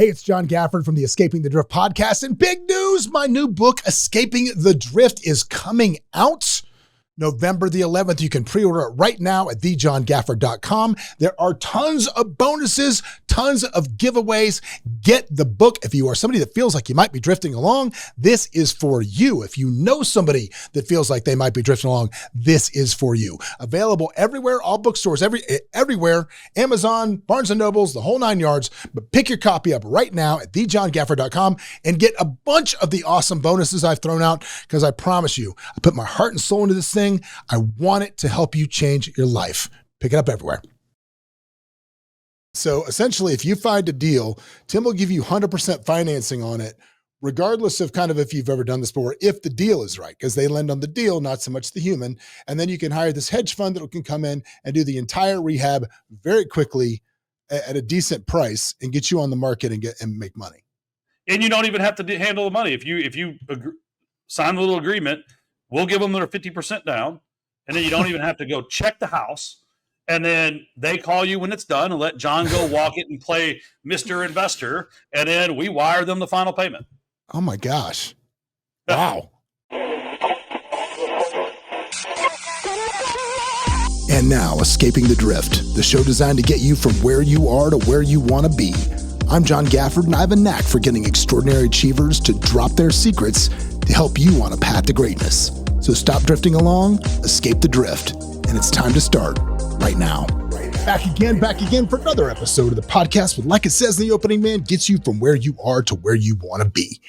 Hey, it's John Gafford from the Escaping the Drift podcast. And big news, my new book, Escaping the Drift, is coming out November the 11th. You can pre-order it right now at thejohngafford.com. There are tons of bonuses, tons of giveaways. Get the book. If you are somebody that feels like you might be drifting along, this is for you. If you know somebody that feels like they might be drifting along, this is for you. Available everywhere, all bookstores, everywhere, Amazon, Barnes & Nobles, the whole nine yards. But pick your copy up right now at thejohngafford.com and get a bunch of the awesome bonuses I've thrown out, because I promise you, I put my heart and soul into this thing. I want it to help you change your life. Pick it up everywhere. So essentially, if you find a deal, Tim will give you 100% financing on it, regardless of kind of if you've ever done this before, if the deal is right, because they lend on the deal, not so much the human. And then you can hire this hedge fund that can come in and do the entire rehab very quickly at a decent price and get you on the market and make money. And you don't even have to handle the money. If you sign a little agreement, we'll give them their 50% down, and then you don't even have to go check the house. And then they call you when it's done and let John go walk it and play Mr. Investor, and then we wire them the final payment. Oh my gosh. Wow. And now, Escaping the Drift, the show designed to get you from where you are to where you want to be. I'm John Gafford, and I have a knack for getting extraordinary achievers to drop their secrets to help you on a path to greatness. So stop drifting along, escape the drift, and it's time to start right now. Back again for another episode of the podcast with, like it says in the opening, man, gets you from where you are to where you want to be.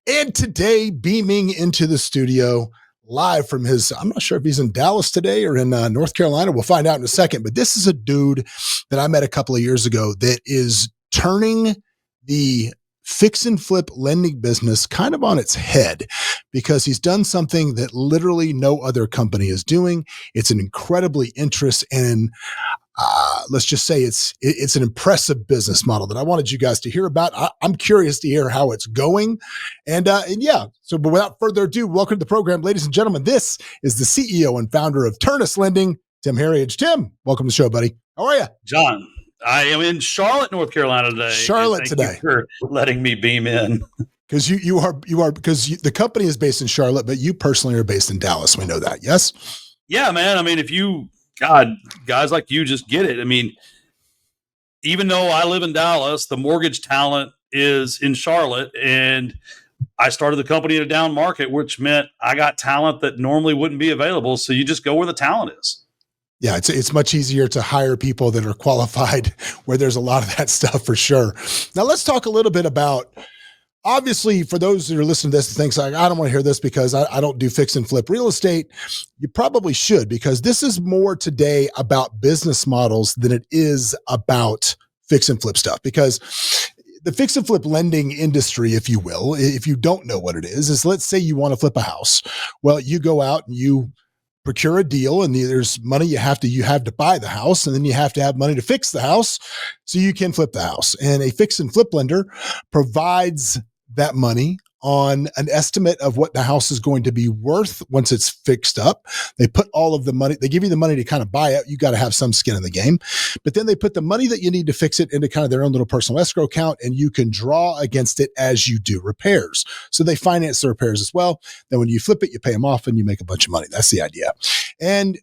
And today, beaming into the studio, live from I'm not sure if he's in Dallas today or in North Carolina. We'll find out in a second. But this is a dude that I met a couple of years ago that is turning the fix and flip lending business kind of on its head, because he's done something that literally no other company is doing. It's an incredibly and let's just say it's an impressive business model that I wanted you guys to hear about. I'm curious to hear how it's going. And yeah, but without further ado, welcome to the program, ladies and gentlemen. This is the CEO and founder of Turnus Lending, Tim Herriage. Tim, welcome to the show, buddy. How are you? John, I am in Charlotte, North Carolina today. Thank you for letting me beam in. Because because the company is based in Charlotte, but you personally are based in Dallas. We know that, yes? Yeah, man. I mean, guys like you just get it. I mean, even though I live in Dallas, the mortgage talent is in Charlotte, and I started the company in a down market, which meant I got talent that normally wouldn't be available. So you just go where the talent is. Yeah, it's much easier to hire people that are qualified where there's a lot of that stuff for sure. Now let's talk a little bit about, obviously, for those that are listening to this and thinks like, I don't want to hear this because I don't do fix and flip real estate. You probably should, because this is more today about business models than it is about fix and flip stuff. Because the fix and flip lending industry, if you will, if you don't know what it is let's say you want to flip a house. Well, you go out and you procure a deal, and there's money you have to buy the house, and then you have to have money to fix the house so you can flip the house. And a fix and flip lender provides that money on an estimate of what the house is going to be worth once it's fixed up. They put all of the money, they give you the money to kind of buy it. You got to have some skin in the game, but then they put the money that you need to fix it into kind of their own little personal escrow account, and you can draw against it as you do repairs. So they finance the repairs as well. Then when you flip it, you pay them off and you make a bunch of money. That's the idea. And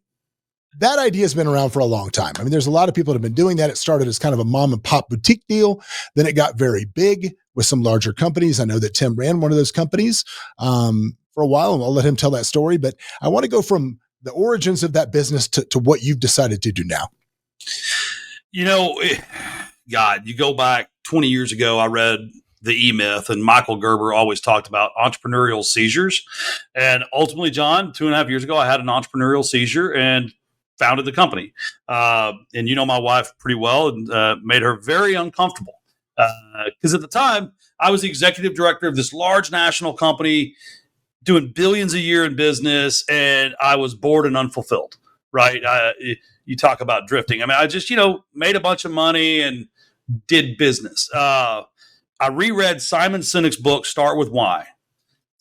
that idea has been around for a long time. I mean, there's a lot of people that have been doing that. It started as kind of a mom and pop boutique deal. Then it got very big with some larger companies. I know that Tim ran one of those companies for a while, and I'll let him tell that story. But I want to go from the origins of that business to what you've decided to do now. You know, God, you go back 20 years ago, I read The E-Myth, and Michael Gerber always talked about entrepreneurial seizures. And ultimately, John, 2.5 years ago, I had an entrepreneurial seizure and founded the company. And you know my wife pretty well, and made her very uncomfortable. Because at the time, I was the executive director of this large national company doing billions a year in business, and I was bored and unfulfilled, right? You talk about drifting. I mean, I just, made a bunch of money and did business. I reread Simon Sinek's book, Start With Why.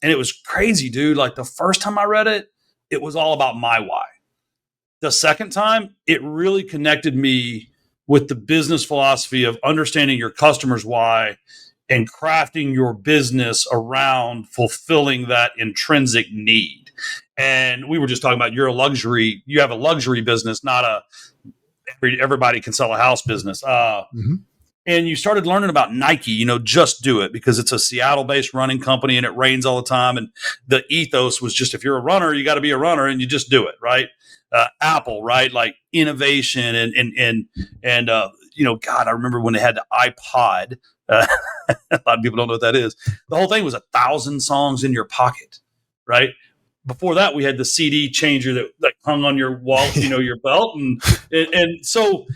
And it was crazy, dude. Like the first time I read it, it was all about my why. The second time, it really connected me with the business philosophy of understanding your customer's why and crafting your business around fulfilling that intrinsic need. And we were just talking about you have a luxury business, not everybody can sell a house business. And you started learning about Nike, just do it, because it's a Seattle-based running company and it rains all the time. And the ethos was just, if you're a runner, you got to be a runner and you just do it, right? Apple, right? Like innovation and God, I remember when they had the iPod. A lot of people don't know what that is. The whole thing was 1,000 songs in your pocket, right? Before that, we had the CD changer that hung on your wall, your belt, and so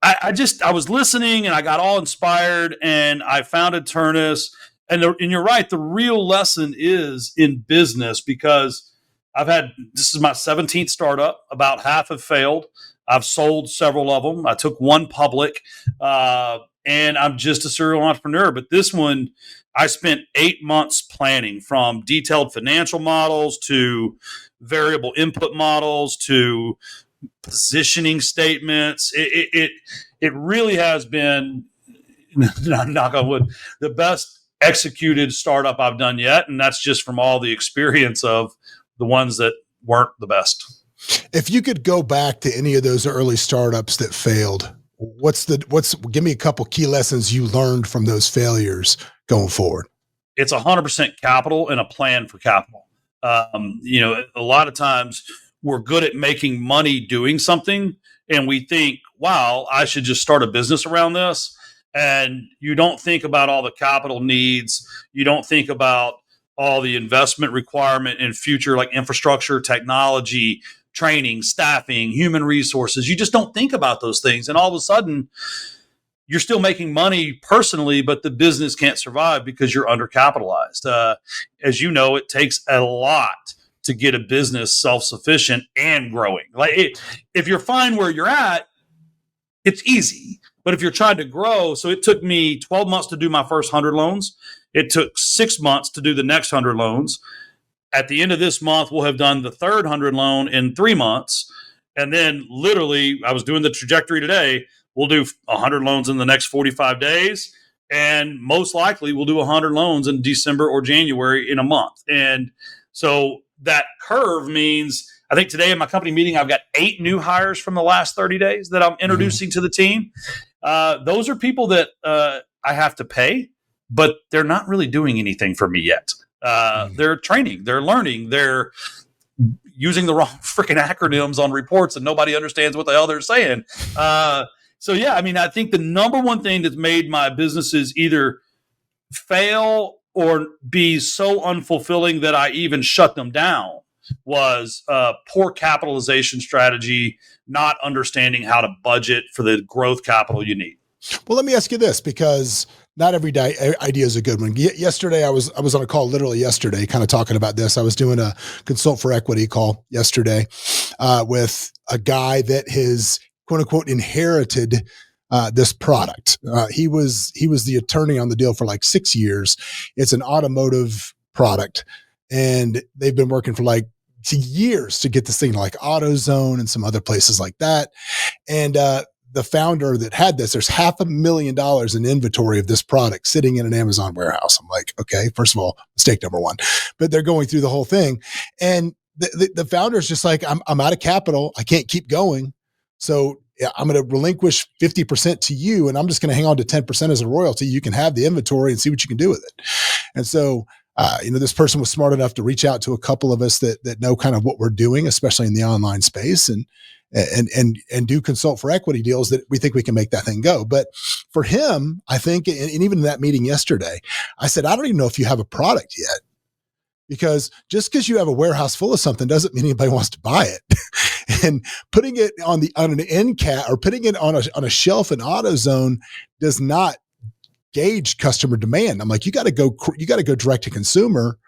I was listening and I got all inspired and I founded Turnus. And you're right, the real lesson is in business, because this is my 17th startup. About half have failed. I've sold several of them. I took one public, and I'm just a serial entrepreneur. But this one, I spent 8 months planning, from detailed financial models to variable input models to positioning statements. It really has been, knock on wood, the best executed startup I've done yet. And that's just from all the experience of the ones that weren't the best. If you could go back to any of those early startups that failed, give me a couple key lessons you learned from those failures going forward. It's 100% capital and a plan for capital. A lot of times we're good at making money doing something, and we think, wow, I should just start a business around this. And you don't think about all the capital needs. You don't think about all the investment requirement in future, like infrastructure, technology, training, staffing, human resources. You just don't think about those things. And all of a sudden, you're still making money personally, but the business can't survive because you're undercapitalized. As you know, it takes a lot to get a business self-sufficient and growing. If you're fine where you're at, it's easy. But if you're trying to grow, so it took me 12 months to do my first 100 loans. It took 6 months to do the next 100 loans. At the end of this month, we'll have done the third 100 loan in 3 months. And then literally, I was doing the trajectory today. We'll do 100 loans in the next 45 days. And most likely we'll do 100 loans in December or January in a month. And so that curve means, I think today in my company meeting, I've got 8 new hires from the last 30 days that I'm introducing to the team. Those are people that I have to pay, but they're not really doing anything for me yet. They're training, they're learning, they're using the wrong freaking acronyms on reports and nobody understands what the hell they're saying. So yeah, I think the number one thing that's made my businesses either fail or be so unfulfilling that I even shut them down was poor capitalization strategy, not understanding how to budget for the growth capital you need. Well, let me ask you this, because not every idea is a good one. Yesterday, I was on a call literally yesterday, kind of talking about this. I was doing a consult for equity call yesterday with a guy that has quote unquote inherited this product. He was the attorney on the deal for like 6 years. It's an automotive product, and they've been working for like years to get this thing like AutoZone and some other places like that. And the founder that had this, there's $500,000 in inventory of this product sitting in an Amazon warehouse. I'm like, okay, first of all, mistake number one. But they're going through the whole thing, and the founder is just like, I'm out of capital. I can't keep going. So I'm going to relinquish 50% to you, and I'm just going to hang on to 10% as a royalty. You can have the inventory and see what you can do with it. And so, this person was smart enough to reach out to a couple of us that know kind of what we're doing, especially in the online space, and do consult for equity deals that we think we can make that thing go. But for him, I think, and even in that meeting yesterday, I said, I don't even know if you have a product yet, because just because you have a warehouse full of something doesn't mean anybody wants to buy it. And putting it on an end cap or putting it on a shelf in AutoZone does not gauge customer demand. I'm like, you got to go direct to consumer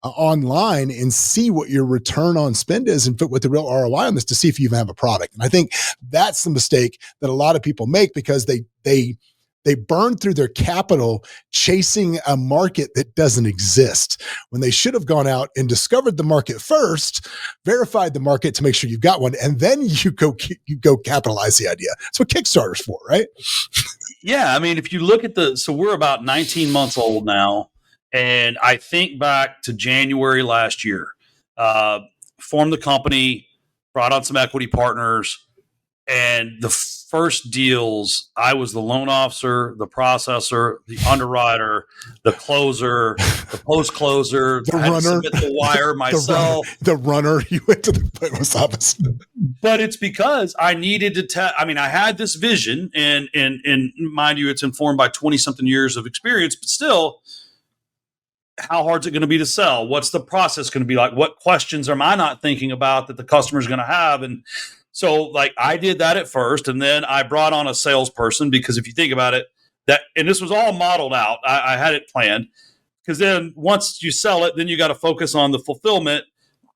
online and see what your return on spend is and fit with the real ROI on this to see if you even have a product. And I think that's the mistake that a lot of people make, because they burn through their capital chasing a market that doesn't exist, when they should have gone out and discovered the market first, verified the market to make sure you've got one, and then you go capitalize the idea. That's what Kickstarter's for, right? Yeah, I mean, if you look at so we're about 19 months old now, and I think back to January last year, uh, formed the company, brought on some equity partners, and the first deals, I was the loan officer, the processor, the underwriter, the closer, the post closer. The I had to runner, submit the wire myself. the runner. You went to the post office. But it's because I needed to I mean, I had this vision, and mind you, it's informed by 20 something years of experience, but still, how hard is it going to be to sell? What's the process going to be like? What questions am I not thinking about that the customer is going to have? And so, like, I did that at first, and then I brought on a salesperson, because if you think about it, and this was all modeled out. I had it planned, because then once you sell it, then you got to focus on the fulfillment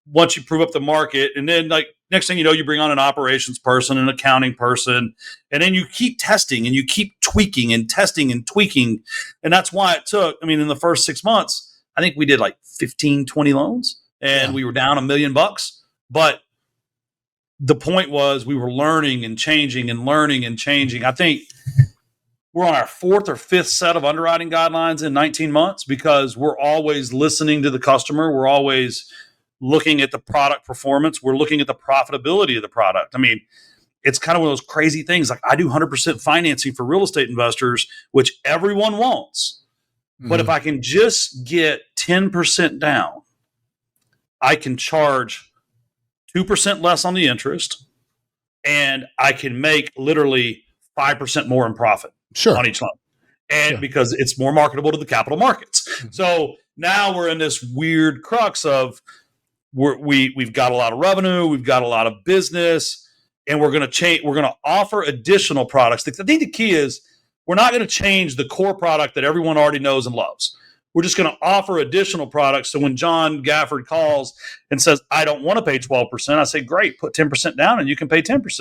once you prove up the market. And then, like, next thing you know, you bring on an operations person, an accounting person, and then you keep testing and you keep tweaking and testing and tweaking. And that's why it took, I mean, in the first 6 months, I think we did like 15, 20 loans, and we were down $1 million. But the point was, we were learning and changing and learning and changing. I think we're on our 4th or 5th set of underwriting guidelines in 19 months, because we're always listening to the customer. We're always looking at the product performance. We're looking at the profitability of the product. I mean, it's kind of one of those crazy things. Like, I do 100% financing for real estate investors, which everyone wants. But if I can just get 10% down, I can charge 2% less on the interest, and I can make literally 5% more in profit on each loan. And because it's more marketable to the capital markets. So now we're in this weird crux of, we've got a lot of revenue, we've got a lot of business, and we're going to change. We're going to offer additional products. I think the key is, we're not going to change the core product that everyone already knows and loves. We're just going to offer additional products. So when John Gafford calls and says, I don't want to pay 12%, I say, great, put 10% down and you can pay 10%.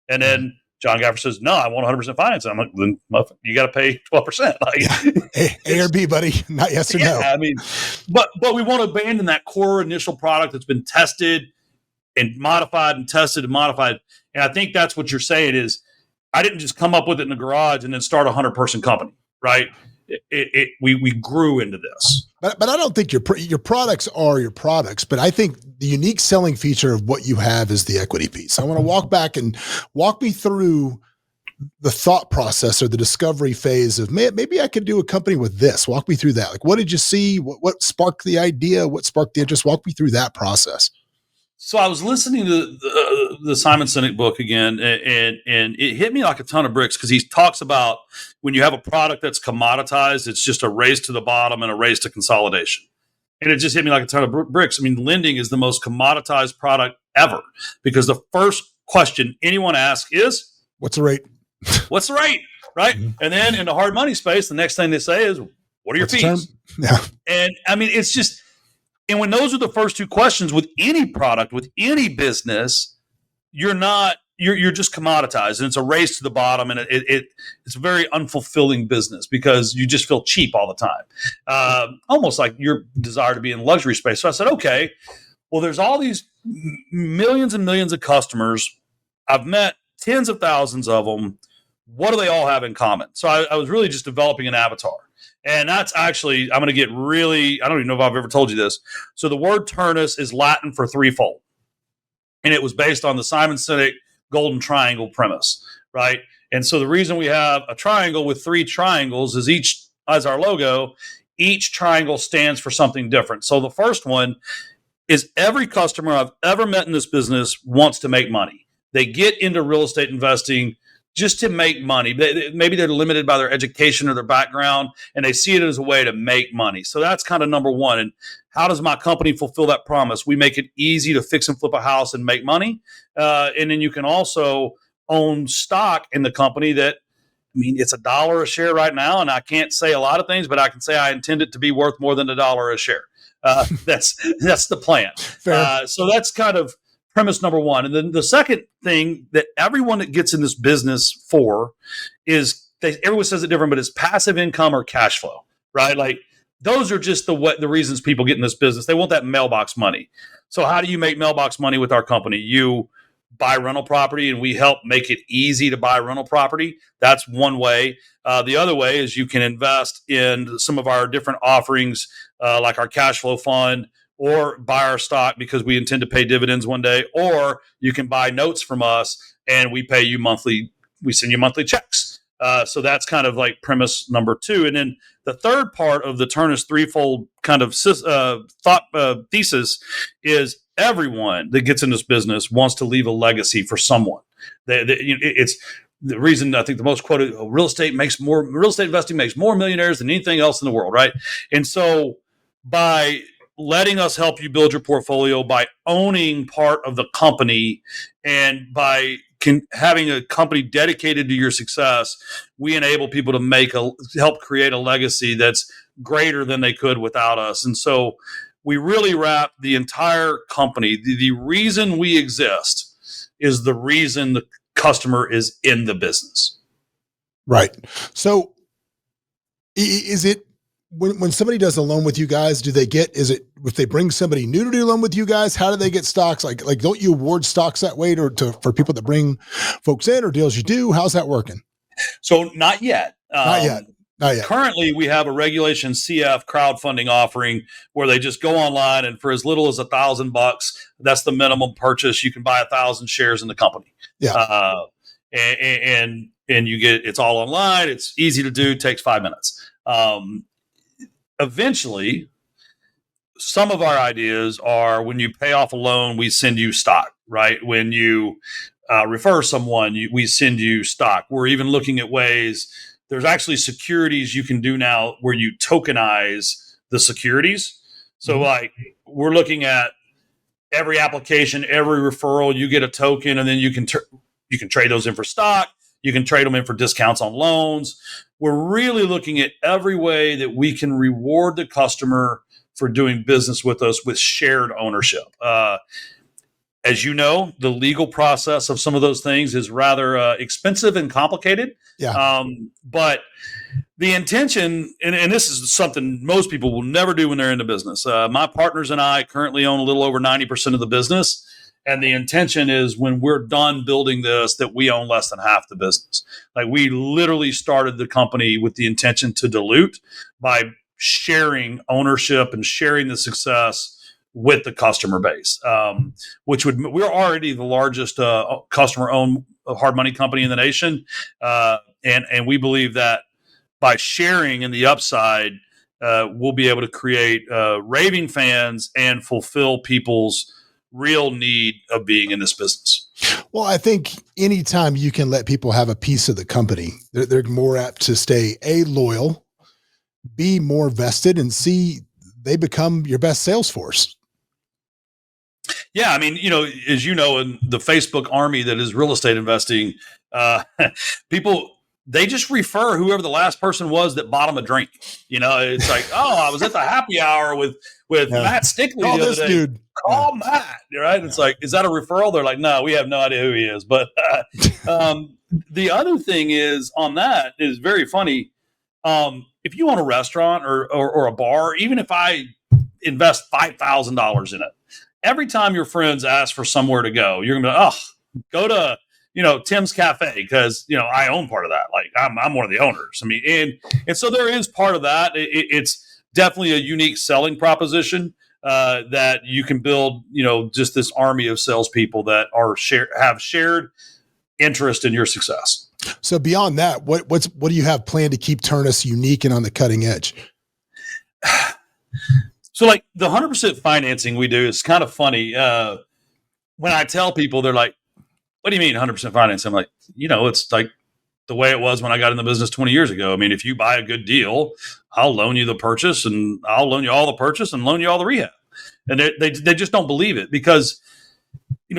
And then John Gafford says, no, I want 100% financing. I'm like, then you got to pay 12%. Like, A or B, buddy, not yes or no. I mean, but we want to abandon that core initial product that's been tested and modified and tested and modified. And I think that's what you're saying is, I didn't just come up with it in the garage and then start a 100-person company, right? We grew into this. But I don't think your products are your products. But I think the unique selling feature of what you have is the equity piece. I want to walk me through the thought process or the discovery phase of, maybe I could do a company with this. Walk me through that. Like, what did you see? What sparked the idea? What sparked the interest? Walk me through that process. So I was listening to the Simon Sinek book again, and it hit me like a ton of bricks, because he talks about, when you have a product that's commoditized, it's just a race to the bottom and a race to consolidation. And it just hit me like a ton of bricks. I mean, lending is the most commoditized product ever, because the first question anyone asks is, what's the rate? What's the rate? Right. Mm-hmm. And then in the hard money space, the next thing they say is, what are your fees? Yeah. And I mean, it's just, and when those are the first two questions with any product, with any business, you're just commoditized, and it's a race to the bottom, and it's a very unfulfilling business, because you just feel cheap all the time, almost like your desire to be in luxury space. So I said, okay, well, there's all these millions and millions of customers. I've met tens of thousands of them. What do they all have in common? So I was really just developing an avatar. And that's actually, I'm going to get really, I don't even know if I've ever told you this. So the word Turnus is Latin for threefold. And it was based on the Simon Sinek golden triangle premise, right? And so the reason we have a triangle with 3 triangles is, each, as our logo, each triangle stands for something different. So the first one is, every customer I've ever met in this business wants to make money. They get into real estate investing just to make money. Maybe they're limited by their education or their background, and they see it as a way to make money. So that's kind of number one. And how does my company fulfill that promise? We make it easy to fix and flip a house and make money. And then you can also own stock in the company that, I mean, it's $1 a share right now. And I can't say a lot of things, but I can say I intend it to be worth more than $1 a share. That's the plan. So that's kind of premise number one. And then the second thing that everyone that gets in this business for is, everyone says it different, but it's passive income or cash flow, right? Like, those are just the reasons people get in this business. They want that mailbox money. So how do you make mailbox money with our company? You buy rental property, and we help make it easy to buy rental property. That's one way. The other way is you can invest in some of our different offerings, like our cash flow fund, or buy our stock because we intend to pay dividends one day, or you can buy notes from us and we pay you monthly. We send you monthly checks. So that's kind of like premise number two. And then the third part of the Turnus threefold kind of thesis is everyone that gets in this business wants to leave a legacy for someone. It's the reason I think the most quoted: real estate investing makes more millionaires than anything else in the world, right? And so by letting us help you build your portfolio, by owning part of the company, and by having a company dedicated to your success, we enable people to help create a legacy that's greater than they could without us. And so we really wrap the entire company. The reason we exist is the reason the customer is in the business. Right. So is it, when somebody does a loan with you guys, if they bring somebody new to do a loan with you guys, how do they get stocks? Like don't you award stocks that way for people that bring folks in, or deals you do? How's that working? So not yet. Not yet. Currently, we have a Regulation CF crowdfunding offering where they just go online, and for as little as $1,000, that's the minimum purchase. You can buy 1,000 shares in the company. Yeah. And it's all online. It's easy to do. Takes 5 minutes. Eventually, some of our ideas are when you pay off a loan, we send you stock, right? When you refer someone, we send you stock. We're even looking at ways. There's actually securities you can do now where you tokenize the securities. So like we're looking at every application, every referral, you get a token, and then you can trade those in for stock. You can trade them in for discounts on loans. We're really looking at every way that we can reward the customer for doing business with us with shared ownership. As you know, the legal process of some of those things is rather expensive and complicated. Yeah. But the intention, and this is something most people will never do when they're in the business. My partners and I currently own a little over 90% of the business. And the intention is when we're done building this, that we own less than half the business. Like we literally started the company with the intention to dilute by sharing ownership and sharing the success with the customer base, we're already the largest customer-owned hard money company in the nation. And we believe that by sharing in the upside, we'll be able to create raving fans and fulfill people's real need of being in this business. Well, I think anytime you can let people have a piece of the company, they're more apt to stay loyal, B, more vested, and C, they become your best sales force. Yeah. I mean, as you know, in the Facebook army that is real estate investing, people, they just refer whoever the last person was that bought them a drink. It's like, oh, I was at the happy hour with Matt Stickley the other day. Dude. Call Matt, right? It's like, is that a referral? They're like, no, we have no idea who he is. But the other thing is on that is very funny. If you own a restaurant or a bar, even if I invest $5,000 in it, every time your friends ask for somewhere to go, you're going to be, go to, Tim's Cafe because, I own part of that. Like I'm one of the owners. I mean, and so there is part of that. It's definitely a unique selling proposition that you can build, just this army of salespeople that have shared interest in your success. So beyond that, what do you have planned to keep Turnus unique and on the cutting edge? So like the 100% financing we do is kind of funny. When I tell people, they're like, what do you mean 100% financing? I'm like, it's like the way it was when I got in the business 20 years ago. I mean, if you buy a good deal, I'll loan you the purchase and I'll loan you all the purchase and loan you all the rehab. And they just don't believe it because,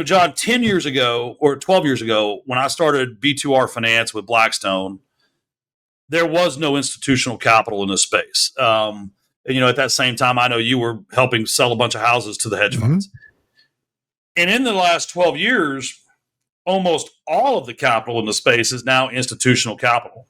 John, 10 years ago or 12 years ago, when I started B2R Finance with Blackstone, there was no institutional capital in this space. And, at that same time, I know you were helping sell a bunch of houses to the hedge funds. And in the last 12 years, almost all of the capital in the space is now institutional capital.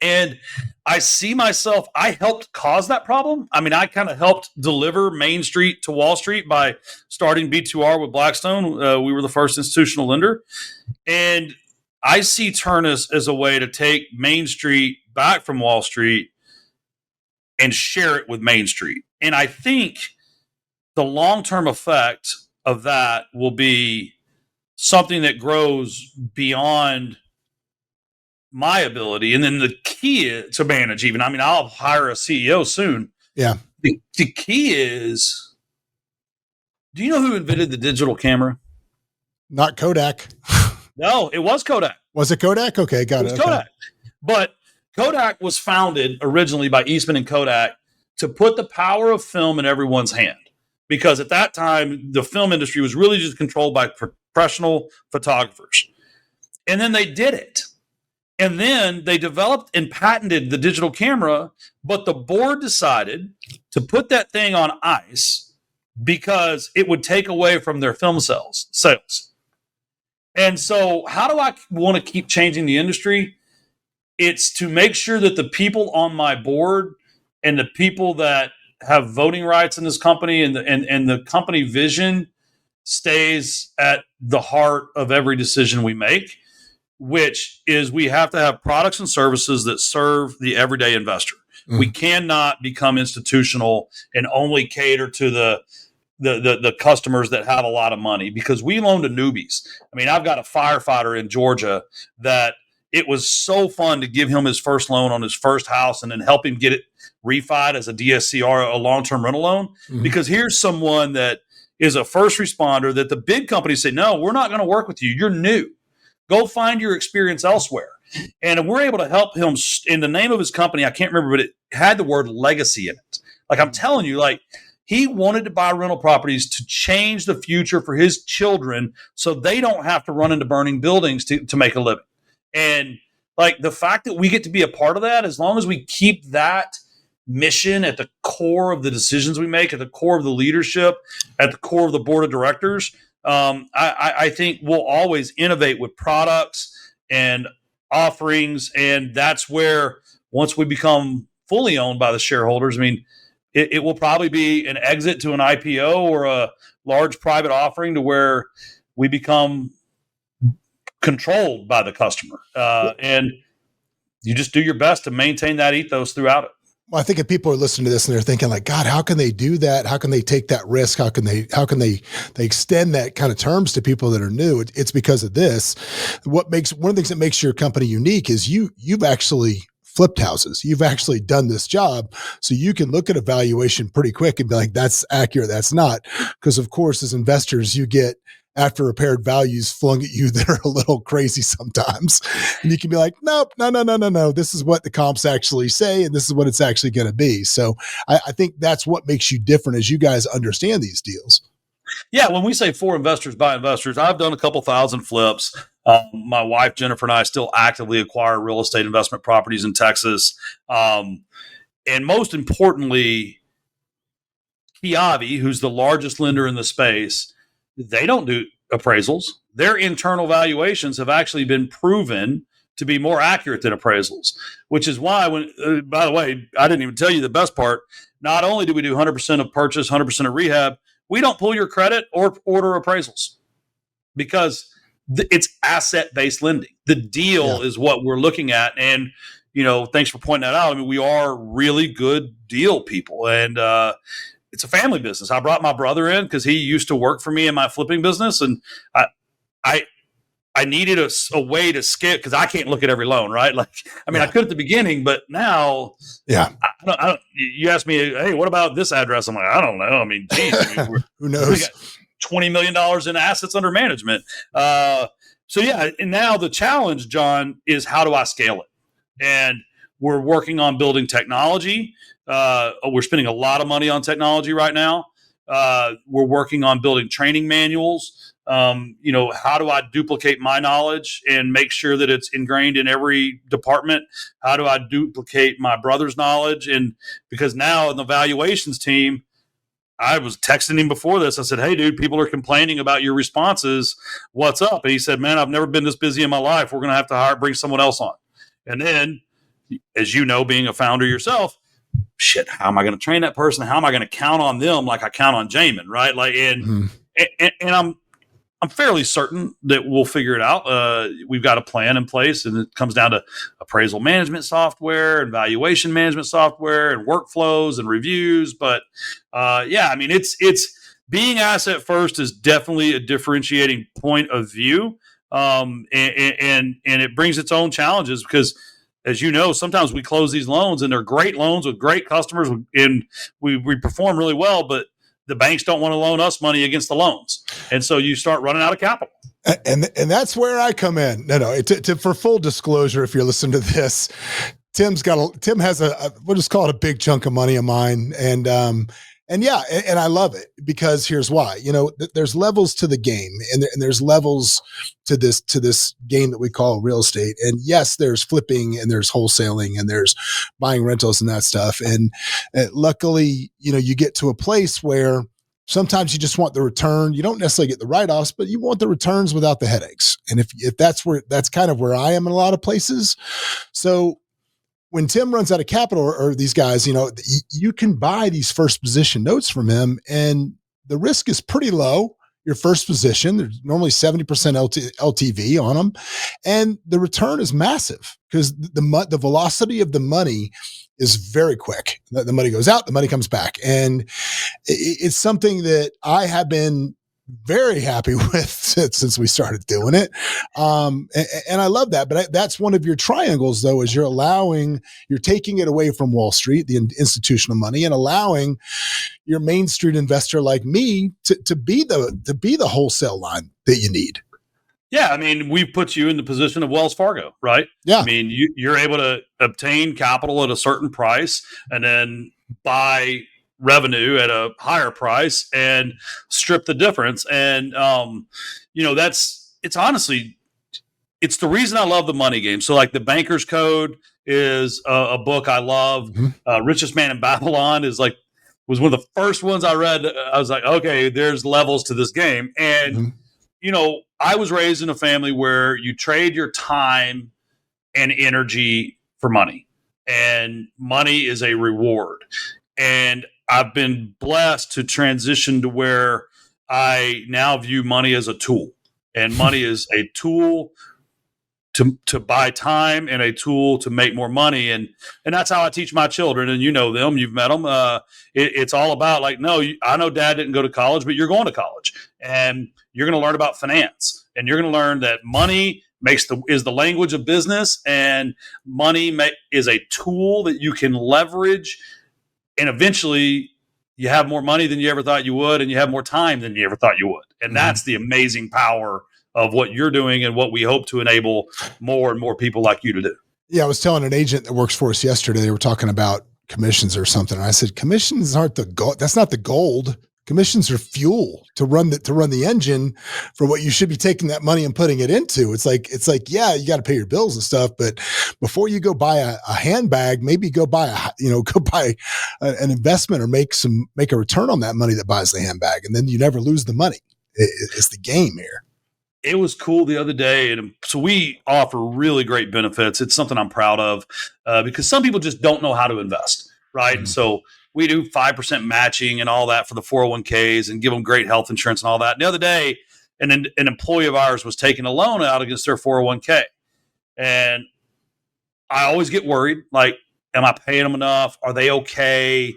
And I see myself, I helped cause that problem. I mean, I kind of helped deliver Main Street to Wall Street by starting B2R with Blackstone. We were the first institutional lender. And I see Turnus as a way to take Main Street back from Wall Street and share it with Main Street. And I think the long-term effect of that will be something that grows beyond my ability. And then the key to manage even, I mean, I'll hire a CEO soon. Yeah. The key is, do you know who invented the digital camera? Not Kodak. No, it was Kodak. Was it Kodak? Okay, got it. It was Kodak. But Kodak was founded originally by Eastman and Kodak to put the power of film in everyone's hand. Because at that time, the film industry was really just controlled by professional photographers. And then they did it. And then they developed and patented the digital camera, but the board decided to put that thing on ice because it would take away from their film sales. And so how do I want to keep changing the industry? It's to make sure that the people on my board and the people that have voting rights in this company and the company vision stays at the heart of every decision we make, which is we have to have products and services that serve the everyday investor. Mm. We cannot become institutional and only cater to the customers that have a lot of money, because we loan to newbies. I mean, I've got a firefighter in Georgia that it was so fun to give him his first loan on his first house and then help him get it refied as a DSCR, a long-term rental loan. Mm-hmm. Because here's someone that is a first responder that the big companies say, no, we're not going to work with you. You're new. Go find your experience elsewhere. And we're able to help him in the name of his company. I can't remember, but it had the word legacy in it. Like, I'm telling you, like, he wanted to buy rental properties to change the future for his children so they don't have to run into burning buildings to make a living. And like, the fact that we get to be a part of that, as long as we keep that mission at the core of the decisions we make, at the core of the leadership, at the core of the board of directors, I think we'll always innovate with products and offerings. And that's where, once we become fully owned by the shareholders, I mean, it will probably be an exit to an IPO or a large private offering to where we become controlled by the customer. And you just do your best to maintain that ethos throughout it. Well, I think if people are listening to this and they're thinking like, God, how can they do that? How can they take that risk? How can they extend that kind of terms to people that are new? It's because of this. One of the things that makes your company unique is you've actually flipped houses. You've actually done this job. So you can look at a valuation pretty quick and be like, that's accurate. That's not. Because of course, as investors, you get after repaired values flung at you that are a little crazy sometimes. And you can be like, nope, no. This is what the comps actually say. And this is what it's actually going to be. So I think that's what makes you different as you guys understand these deals. Yeah. When we say for investors by investors, I've done a couple thousand flips. My wife, Jennifer, and I still actively acquire real estate investment properties in Texas. And most importantly, Kiavi, who's the largest lender in the space, they don't do appraisals. Their internal valuations have actually been proven to be more accurate than appraisals, which is why by the way, I didn't even tell you the best part. Not only do we do 100% of purchase, 100% of rehab, we don't pull your credit or order appraisals because it's asset-based lending. The deal is what we're looking at. And, thanks for pointing that out. I mean, we are really good deal people. And, it's a family business. I brought my brother in because he used to work for me in my flipping business, and I needed a way to skip because I can't look at every loan, right? Like, I mean, I could at the beginning, but now, I don't. You ask me, hey, what about this address? I'm like, I don't know. I mean, geez, who knows? We got $20 million in assets under management. So yeah, and now the challenge, John, is how do I scale it? And we're working on building technology. We're spending a lot of money on technology right now. We're working on building training manuals. How do I duplicate my knowledge and make sure that it's ingrained in every department? How do I duplicate my brother's knowledge? And because now in the valuations team, I was texting him before this. I said, hey, dude, people are complaining about your responses. What's up? And he said, man, I've never been this busy in my life. We're going to have to bring someone else on. And then, as you know, being a founder yourself, shit, how am I going to train that person? How am I going to count on them like I count on Jamin, right? Like, and I'm fairly certain that we'll figure it out. We've got a plan in place, and it comes down to appraisal management software and valuation management software and workflows and reviews. But yeah, I mean, it's being asset first is definitely a differentiating point of view, and it brings its own challenges because, as you know, sometimes we close these loans and they're great loans with great customers, and we perform really well, but the banks don't want to loan us money against the loans. And so you start running out of capital. And that's where I come in. No, for full disclosure, if you're listening to this, Tim has we'll just call it a big chunk of money of mine. And yeah, and I love it because here's why. There's levels to the game, and there's levels to this game that we call real estate. And yes, there's flipping, and there's wholesaling, and there's buying rentals and that stuff. And luckily, you get to a place where sometimes you just want the return. You don't necessarily get the write-offs, but you want the returns without the headaches. And if that's kind of where I am in a lot of places. So when Tim runs out of capital or these guys, you can buy these first position notes from him, and the risk is pretty low. Your first position, there's normally 70% LTV on them, and the return is massive because the velocity of the money is very quick. The money goes out, the money comes back, and it's something that I have been very happy with since we started doing it. And I love that, but that's one of your triangles though, is you're taking it away from Wall Street, the institutional money, and allowing your Main Street investor like me to be the wholesale line that you need. Yeah. I mean, we put you in the position of Wells Fargo, right? Yeah. I mean, you're able to obtain capital at a certain price and then buy revenue at a higher price and strip the difference. And, it's honestly, it's the reason I love the money game. So like the Banker's Code is a book I love. Mm-hmm. Richest Man in Babylon was one of the first ones I read. I was like, okay, there's levels to this game. And, I was raised in a family where you trade your time and energy for money, and money is a reward. And I've been blessed to transition to where I now view money as a tool, and money is a tool to buy time and a tool to make more money. And that's how I teach my children. And them, you've met them. It's all about like, no, I know Dad didn't go to college, but you're going to college, and you're going to learn about finance, and you're going to learn that money is the language of business, and money is a tool that you can leverage. And eventually you have more money than you ever thought you would, and you have more time than you ever thought you would. And that's the amazing power of what you're doing and what we hope to enable more and more people like you to do. Yeah. I was telling an agent that works for us yesterday, they were talking about commissions or something. And I said, commissions aren't the gold. That's not the gold. Commissions are fuel to run the engine for what you should be taking that money and putting it into. It's like, yeah, you got to pay your bills and stuff, but before you go buy a handbag, maybe go buy an investment or make a return on that money that buys the handbag. And then you never lose the money. It's the game here. It was cool the other day. And so we offer really great benefits. It's something I'm proud of because some people just don't know how to invest. Right. Mm-hmm. So we do 5% matching and all that for the 401ks and give them great health insurance and all that. And the other day, an employee of ours was taking a loan out against their 401k. And I always get worried, like, am I paying them enough? Are they okay?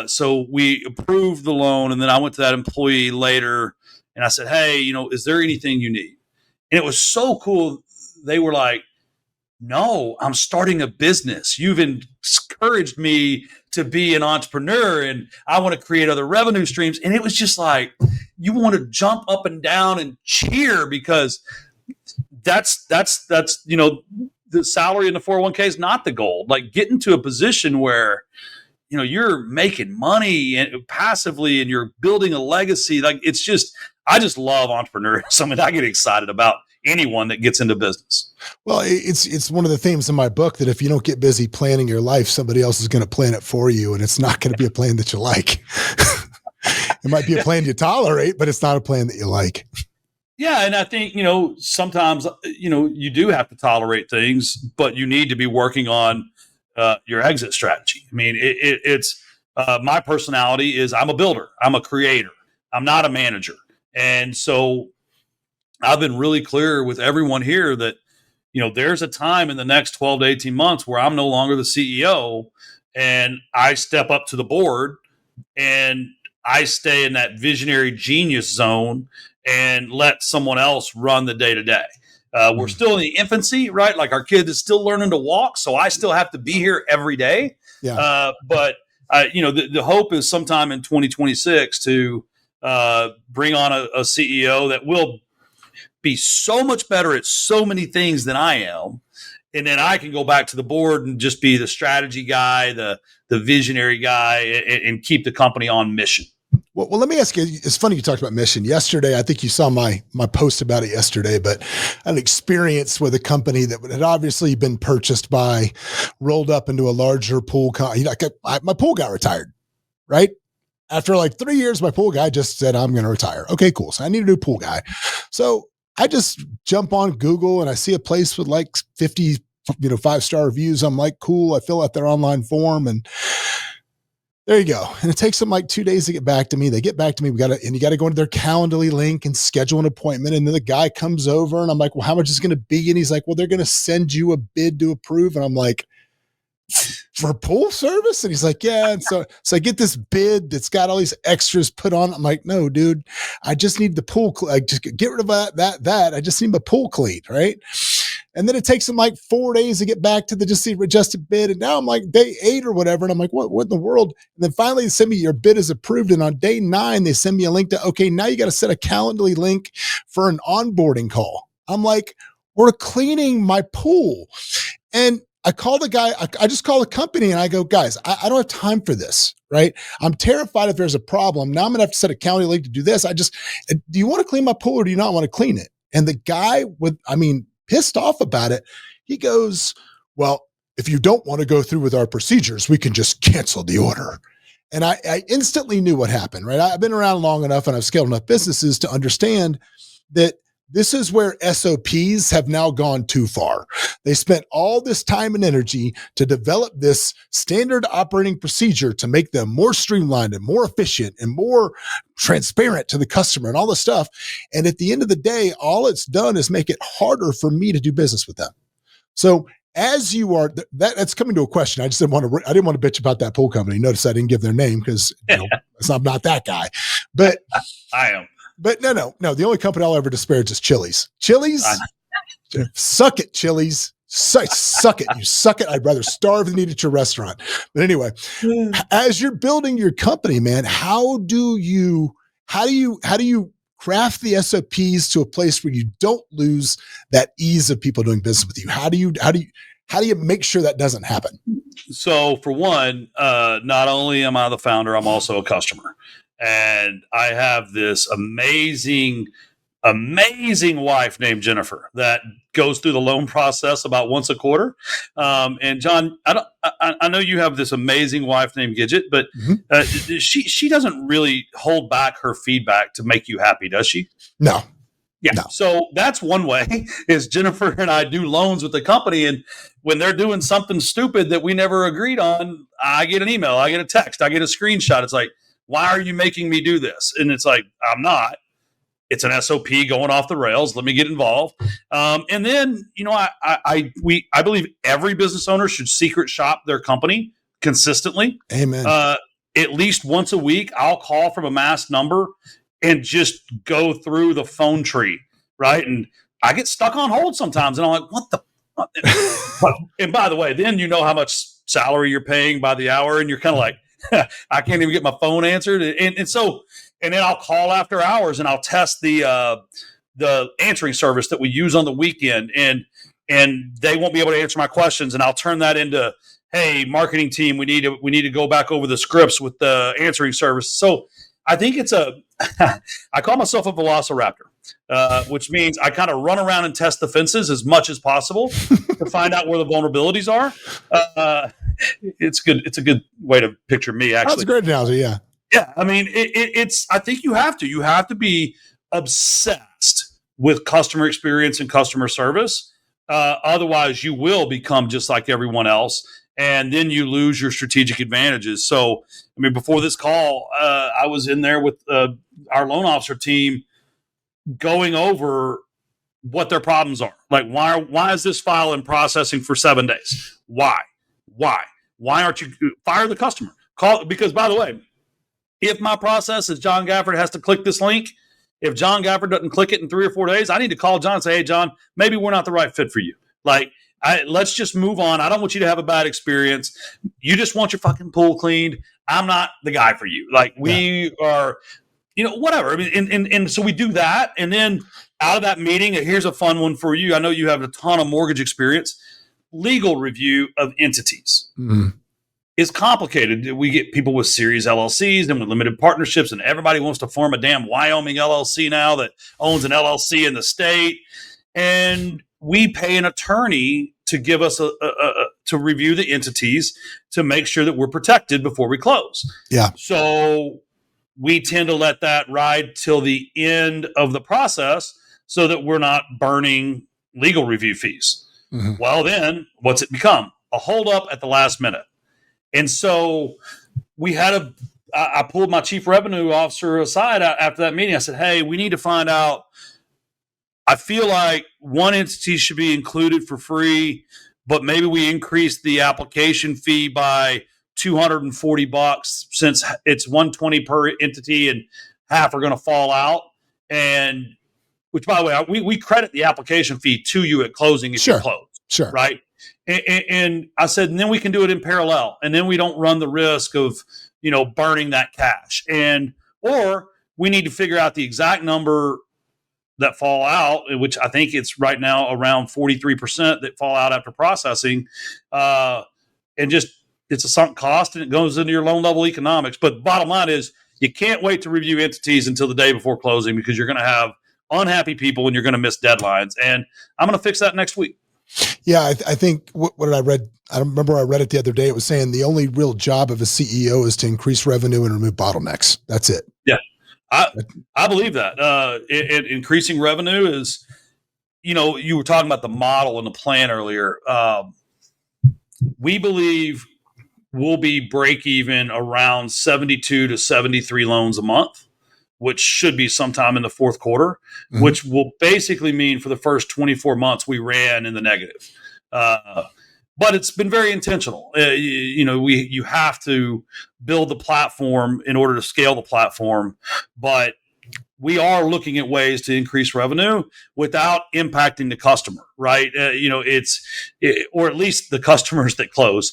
So we approved the loan. And then I went to that employee later and I said, hey, is there anything you need? And it was so cool. They were like, no, I'm starting a business. You've encouraged me to be an entrepreneur and I want to create other revenue streams. And it was just like, you want to jump up and down and cheer because that's, the salary in the 401k is not the goal. Like getting to a position where, you're making money and passively and you're building a legacy. Like I just love entrepreneurial. I mean, I get excited about anyone that gets into business. Well, it's one of the themes in my book that if you don't get busy planning your life, somebody else is going to plan it for you. And it's not going to be a plan that you like. It might be a plan you tolerate, but it's not a plan that you like. Yeah, and I think sometimes you do have to tolerate things, but you need to be working on your exit strategy. I mean, it's my personality is I'm a builder, I'm a creator, I'm not a manager, and so I've been really clear with everyone here that there's a time in the next 12 to 18 months where I'm no longer the CEO, and I step up to the board and I stay in that visionary genius zone and let someone else run the day to day. We're still in the infancy, right? Like our kid is still learning to walk, so I still have to be here every day. Yeah. But the hope is sometime in 2026 to bring on a CEO that will be so much better at so many things than I am, and then I can go back to the board and just be the strategy guy, the visionary guy, and keep the company on mission. Well, let me ask you. It's funny you talked about mission yesterday. I think you saw my post about it yesterday, but an experience with a company that had obviously been purchased by, rolled up into a larger pool. My pool got retired, right? After like 3 years, my pool guy just said, I'm going to retire. Okay, cool. So I need a new pool guy. So I just jump on Google and I see a place with like 50, 5-star reviews. I'm like, cool. I fill out their online form and there you go. And it takes them like 2 days to get back to me. They get back to me. You got to go into their Calendly link and schedule an appointment. And then the guy comes over and I'm like, well, how much is it going to be? And he's like, well, they're going to send you a bid to approve. And I'm like, for pool service? And he's like, yeah. And so I get this bid that's got all these extras put on. I'm like, no, dude, I just need the pool. Just get rid of that. I just need my pool cleaned. Right. And then it takes them like 4 days to get back to the adjusted bid. And now I'm like day 8 or whatever. And I'm like, what in the world? And then finally they send me your bid is approved. And on day 9, they send me a link to, okay, now you got to set a Calendly link for an onboarding call. I'm like, we're cleaning my pool. And I call the guy, I just call the company and I go, guys, I don't have time for this, right? I'm terrified if there's a problem. Now I'm going to have to set a Calendly link to do this. Do you want to clean my pool or do you not want to clean it? And the guy pissed off about it. He goes, well, if you don't want to go through with our procedures, we can just cancel the order. And I instantly knew what happened, right? I've been around long enough and I've scaled enough businesses to understand that this is where SOPs have now gone too far. They spent all this time and energy to develop this standard operating procedure to make them more streamlined and more efficient and more transparent to the customer and all this stuff. And at the end of the day, all it's done is make it harder for me to do business with them. So as you are, that's coming to a question. I didn't want to bitch about that pool company. Notice I didn't give their name because I'm not that guy, but I am. But no. The only company I'll ever disparage is Chili's. Chili's, suck it, Chili's. Suck it. You suck it. I'd rather starve than eat at your restaurant. But anyway, as you're building your company, man, how do you craft the SOPs to a place where you don't lose that ease of people doing business with you? How do you make sure that doesn't happen? So for one, not only am I the founder, I'm also a customer. And I have this amazing wife named Jennifer that goes through the loan process about once a quarter. And John, I know you have this amazing wife named Gidget, but she doesn't really hold back her feedback to make you happy, does she? No. Yeah. No. So that's one way is Jennifer and I do loans with the company. And when they're doing something stupid that we never agreed on, I get an email, I get a text, I get a screenshot. It's like, why are you making me do this? And it's like, I'm not. It's an SOP going off the rails. Let me get involved. And then, I believe every business owner should secret shop their company consistently. Amen. At least once a week, I'll call from a masked number and just go through the phone tree, right? And I get stuck on hold sometimes, and I'm like, what the? And by the way, then you know how much salary you're paying by the hour, and you're kind of like, I can't even get my phone answered. And then I'll call after hours and I'll test the answering service that we use on the weekend, and they won't be able to answer my questions. And I'll turn that into, hey, marketing team, we need to go back over the scripts with the answering service. So I think I call myself a velociraptor, which means I kind of run around and test the fences as much as possible to find out where the vulnerabilities are. It's good. It's a good way to picture me, actually. That's a great analogy. Yeah. Yeah. I mean, it's, I think you have to be obsessed with customer experience and customer service. Otherwise, you will become just like everyone else, and then you lose your strategic advantages. So, I mean, before this call, I was in there with our loan officer team going over what their problems are. Like, why is this file in processing for 7 days? Why aren't you fire the customer? Call, because by the way, if my process is John Gafford has to click this link, if John Gafford doesn't click it in 3 or 4 days, I need to call John and say, hey, John, maybe we're not the right fit for you. Like, let's just move on. I don't want you to have a bad experience. You just want your fucking pool cleaned. I'm not the guy for you. Like, we are, whatever. I mean, and so we do that. And then out of that meeting, here's a fun one for you. I know you have a ton of mortgage experience. Legal review of entities. Mm-hmm. Is complicated. We get people with series LLCs and with limited partnerships, and everybody wants to form a damn Wyoming LLC now that owns an LLC in the state. And we pay an attorney to give us to review the entities to make sure that we're protected before we close. Yeah. So we tend to let that ride till the end of the process so that we're not burning legal review fees. Mm-hmm. Well, then what's it become? A holdup at the last minute. And so we had I pulled my chief revenue officer aside after that meeting. I said, hey, we need to find out. I feel like one entity should be included for free, but maybe we increase the application fee by $240 since it's $120 per entity and half are going to fall out. And which, by the way, we credit the application fee to you at closing if you close. Sure. Right. And I said, and then we can do it in parallel. And then we don't run the risk of, burning that cash. Or we need to figure out the exact number that fall out, which I think it's right now around 43% that fall out after processing. And just, it's a sunk cost and it goes into your loan level economics. But bottom line is you can't wait to review entities until the day before closing because you're going to have unhappy people and you're going to miss deadlines. And I'm going to fix that next week. Yeah, I think what did I read? I remember I read it the other day. It was saying the only real job of a CEO is to increase revenue and remove bottlenecks. That's it. Yeah, I believe that. Increasing revenue is, you were talking about the model and the plan earlier. We believe we'll be break even around 72 to 73 loans a month, which should be sometime in the fourth quarter, mm-hmm. which will basically mean for the first 24 months we ran in the negative. But it's been very intentional. You have to build the platform in order to scale the platform, but we are looking at ways to increase revenue without impacting the customer, right? Or at least the customers that close.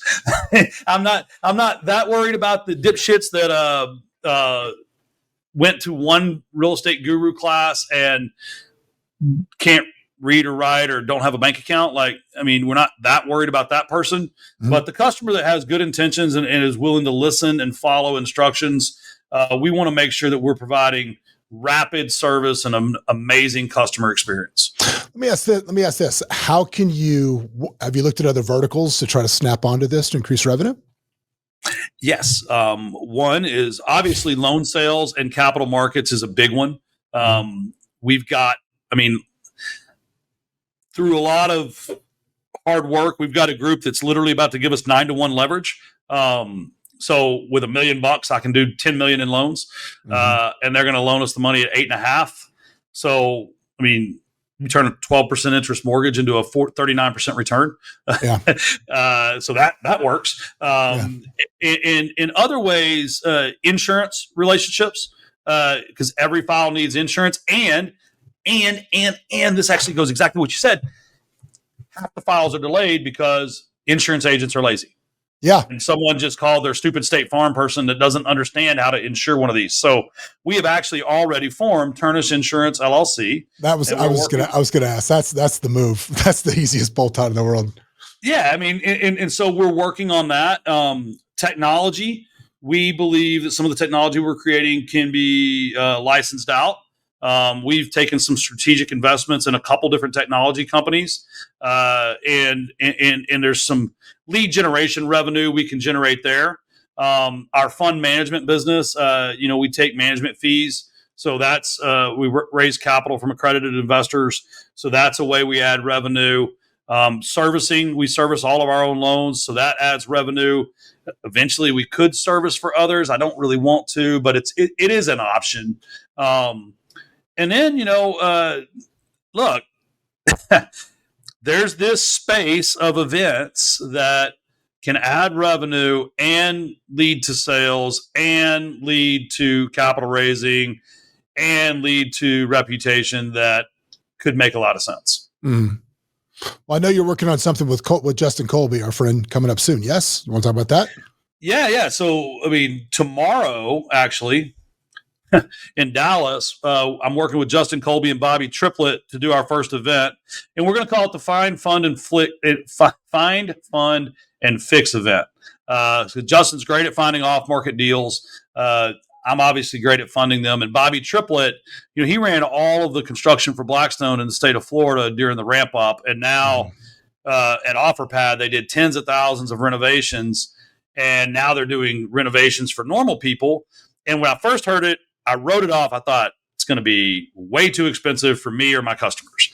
I'm not that worried about the dipshits that went to one real estate guru class and can't read or write or don't have a bank account. We're not that worried about that person, mm-hmm. but the customer that has good intentions and is willing to listen and follow instructions, we want to make sure that we're providing rapid service and an amazing customer experience. Let me ask this. Have you looked at other verticals to try to snap onto this to increase revenue? Yes. One is obviously loan sales and capital markets is a big one. We've got, through a lot of hard work, we've got a group that's literally about to give us 9-to-1 leverage. So with $1 million, I can do 10 million in loans, and they're going to loan us the money at 8.5. So, you turn a 12% interest mortgage into a 39% return. Yeah. So that works. In other ways, insurance relationships, because every file needs insurance, and this actually goes exactly what you said. Half the files are delayed because insurance agents are lazy. Yeah. And someone just called their stupid State Farm person that doesn't understand how to insure one of these. So we have actually already formed Turnus Insurance LLC. I was gonna ask. That's the move. That's the easiest bolt-on in the world. Yeah. And so we're working on that. Technology. We believe that some of the technology we're creating can be licensed out. We've taken some strategic investments in a couple different technology companies, and there's some lead generation revenue we can generate there. Our fund management business, we take management fees. So that's we raise capital from accredited investors. So that's a way we add revenue. Servicing, we service all of our own loans, so that adds revenue. Eventually, we could service for others. I don't really want to, but it is an option. And then look, there's this space of events that can add revenue and lead to sales and lead to capital raising and lead to reputation that could make a lot of sense. Mm. Well, I know you're working on something with Justin Colby, our friend, coming up soon. Yes? You want to talk about that? Yeah. So, tomorrow, actually, in Dallas, I'm working with Justin Colby and Bobby Triplett to do our first event, and we're going to call it the Find, Fund, and Fix event. So Justin's great at finding off-market deals. I'm obviously great at funding them. And Bobby Triplett, he ran all of the construction for Blackstone in the state of Florida during the ramp up. And now at OfferPad, they did tens of thousands of renovations. And now they're doing renovations for normal people. And when I first heard it, I wrote it off. I thought it's going to be way too expensive for me or my customers.